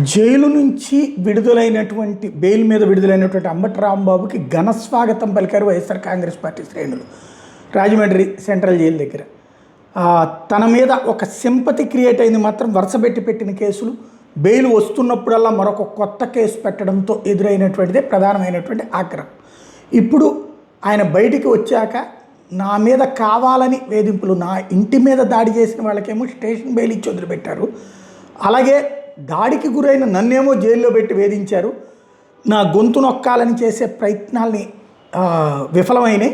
Jail నుంచి విడుదలైనటువంటి bail మీద విడుదలైనటువంటి అంబటి రాంబాబుకి ఘన స్వాగతం పలికారు వైఎస్ఆర్ కాంగ్రెస్ పార్టీ శ్రేణులు రాజమండ్రి సెంట్రల్ జైలు దగ్గర. తన మీద ఒక సింపతి క్రియేట్ అయింది మాత్రం వరుసపెట్టి పెట్టిన కేసులు, బెయిల్ వస్తున్నప్పుడల్లా మరొక కొత్త కేసు పెట్టడంతో ఎదురైనటువంటిదే ప్రధానమైనటువంటి ఆగ్రహం. ఇప్పుడు ఆయన బయటికి వచ్చాక నా మీద కావాలని వేధింపులు, నా ఇంటి మీద దాడి చేసిన వాళ్ళకేమో స్టేషన్ బెయిల్ ఇచ్చి వదిలిపెట్టారు, అలాగే దాడికి గురైన నన్నేమో జైల్లో పెట్టి వేధించారు, నా గొంతు నొక్కాలని చేసే ప్రయత్నాల్ని విఫలమైనాయి,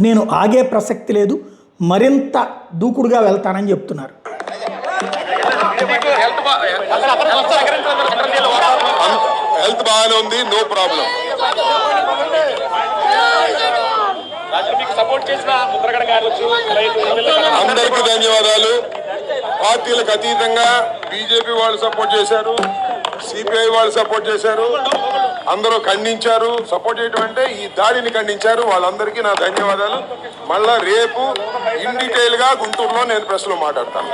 నేను ఆగే ప్రసక్తి లేదు, మరింత దూకుడుగా వెళ్తానని చెప్తున్నారు. హెల్త్ బాగానే ఉంది, నో ప్రాబ్లం. అందరికీ ధన్యవాదాలు. పార్టీలకు అతీతంగా బీజేపీ వాళ్ళు సపోర్ట్ చేశారు, సిపిఐ వాళ్ళు సపోర్ట్ చేశారు, అందరూ ఖండించారు. సపోర్ట్ చేయడం అంటే ఈ దాడిని ఖండించారు. వాళ్ళందరికీ నా ధన్యవాదాలు. మళ్ళా రేపు ఇన్ డీటెయిల్ గా గుంటూరులో నేను ప్రెస్ లో మాట్లాడతాను.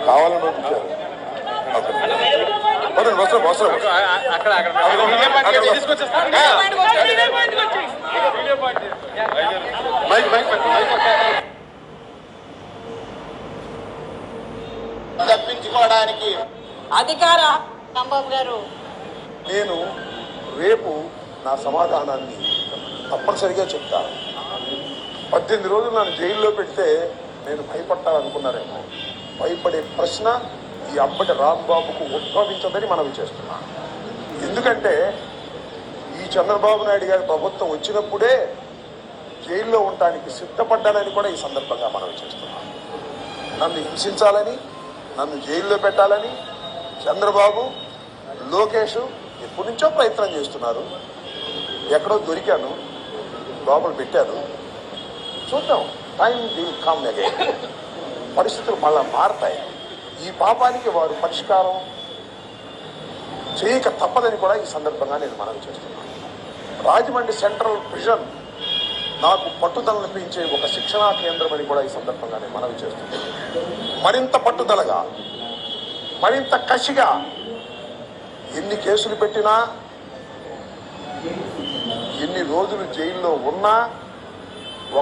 కావాలని పంపించారు. తప్పించుకోవడానికి అధికార రాంబాబు గారు, నేను రేపు నా సమాధానాన్ని తప్పనిసరిగా చెప్తాను. 18 రోజులు నన్ను జైల్లో పెడితే నేను భయపట్టాలనుకున్నారేమో. భయపడే ప్రశ్న ఈ అంబటి రాంబాబుకు ఉద్భవించదని మనవి చేస్తున్నాను. ఎందుకంటే ఈ చంద్రబాబు నాయుడు గారి ప్రభుత్వం వచ్చినప్పుడే జైల్లో ఉండటానికి సిద్ధపడ్డానని కూడా ఈ సందర్భంగా మనవి చేస్తున్నాను. నన్ను హింసించాలని, నన్ను జైల్లో పెట్టాలని చంద్రబాబు, లోకేష్ ఎప్పటి నుంచో ప్రయత్నం చేస్తున్నారు. ఎక్కడో దొరికాను, లోపల పెట్టారు. చూద్దాం, టైం విల్ కమ్ అగైన్. పరిస్థితులు మళ్ళా మారతాయి. ఈ పాపానికి వారు పరిష్కారం చేయక తప్పదని కూడా ఈ సందర్భంగా నేను మనవి చేస్తున్నాను. రాజమండ్రి సెంట్రల్ ప్రిజన్ నాకు పట్టుదలను పెంచే ఒక శిక్షణా కేంద్రం అని కూడా ఈ సందర్భంగా నేను మనవి చేస్తున్నాను. మరింత పట్టుదలగా, మరింత కసిగా ఎన్ని కేసులు పెట్టినా, ఎన్ని రోజులు జైల్లో ఉన్నా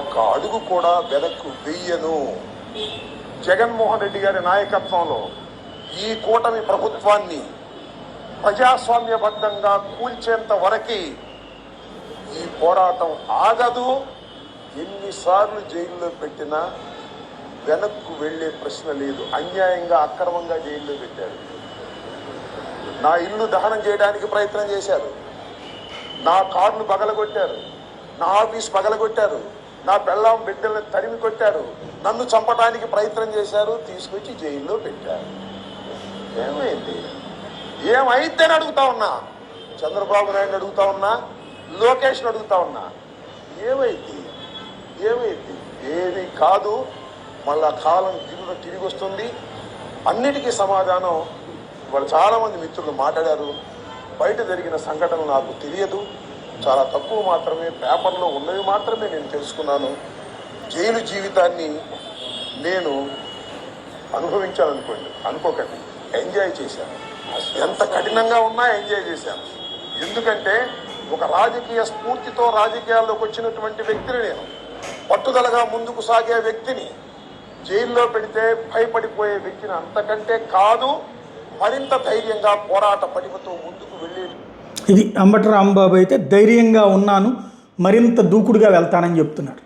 ఒక్క అడుగు కూడా వెనక్కు వెయ్యను. జగన్మోహన్ రెడ్డి గారి నాయకత్వంలో ఈ కూటమి ప్రభుత్వాన్ని ప్రజాస్వామ్యబద్ధంగా కూల్చేంత వరకు ఈ పోరాటం ఆగదు. ఎన్నిసార్లు జైల్లో పెట్టినా వెనక్కు వెళ్లే ప్రశ్న లేదు. అన్యాయంగా, అక్రమంగా జైల్లో పెట్టారు. నా ఇల్లు దహనం చేయడానికి ప్రయత్నం చేశారు, నా కార్లు పగలగొట్టారు, నా ఆఫీస్ పగలగొట్టారు, నా పెళ్ళాం బిడ్డల్ని తరిమి కొట్టారు, నన్ను చంపడానికి ప్రయత్నం చేశారు, తీసుకొచ్చి జైల్లో పెట్టారు. ఏమైంది? ఏమైందని అడుగుతా ఉన్నా. చంద్రబాబు నాయుడు అడుగుతా ఉన్నా, లోకేష్ని అడుగుతా ఉన్నా. ఏమైంది? ఏమైంది? ఏది కాదు. మళ్ళా కాలం తిరిగి వస్తుంది. అన్నిటికీ సమాధానం వాళ్ళు చాలామంది మిత్రులు మాట్లాడారు. బయట జరిగిన సంఘటనలు నాకు తెలియదు, చాలా తక్కువ మాత్రమే, పేపర్లో ఉన్నవి మాత్రమే నేను తెలుసుకున్నాను. జైలు జీవితాన్ని నేను అనుకోకండి, ఎంజాయ్ చేశాను. ఎంత కఠినంగా ఉన్నా ఎంజాయ్ చేశాను. ఎందుకంటే ఒక రాజకీయ స్ఫూర్తితో రాజకీయాల్లోకి వచ్చినటువంటి వ్యక్తిని నేను, పట్టుదలగా ముందుకు సాగే వ్యక్తిని జైల్లో పెడితే భయపడిపోయే వ్యక్తిని అంతకంటే కాదు, మరింత ధైర్యంగా పోరాట పటిమతో ముందుకు వెళ్ళేది. ఇది అంబటి రాంబాబు అయితే ధైర్యంగా ఉన్నాను, మరింత దూకుడుగా వెళ్తానని చెప్తున్నారు.